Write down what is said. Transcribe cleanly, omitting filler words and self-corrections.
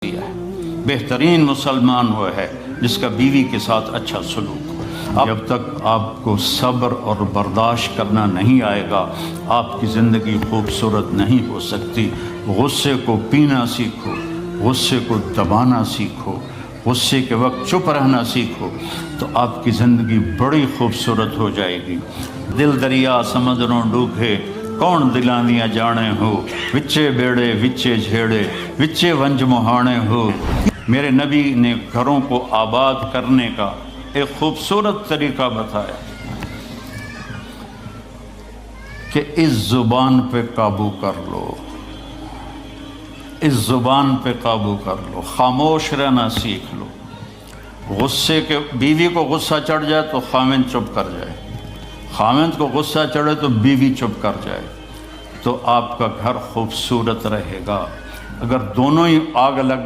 ہے۔ بہترین مسلمان وہ ہے جس کا بیوی کے ساتھ اچھا سلوک ہو۔ جب تک آپ کو صبر اور برداشت کرنا نہیں آئے گا، آپ کی زندگی خوبصورت نہیں ہو سکتی۔ غصے کو پینا سیکھو، غصے کو دبانا سیکھو، غصے کے وقت چپ رہنا سیکھو، تو آپ کی زندگی بڑی خوبصورت ہو جائے گی۔ دل دریا سمندروں ڈوبے، کون دلانیاں جانے ہو، وچے بیڑے وچے جھیڑے، وچے ونج مہانے ہو۔ میرے نبی نے گھروں کو آباد کرنے کا ایک خوبصورت طریقہ بتایا کہ اس زبان پہ قابو کر لو، اس زبان پہ قابو کر لو، خاموش رہنا سیکھ لو۔ غصے کے بیوی کو غصہ چڑھ جائے تو خاوند چپ کر جائے، خاوند کو غصہ چڑھے تو بیوی چپ کر جائے، تو آپ کا گھر خوبصورت رہے گا۔ اگر دونوں ہی آگ لگ گئی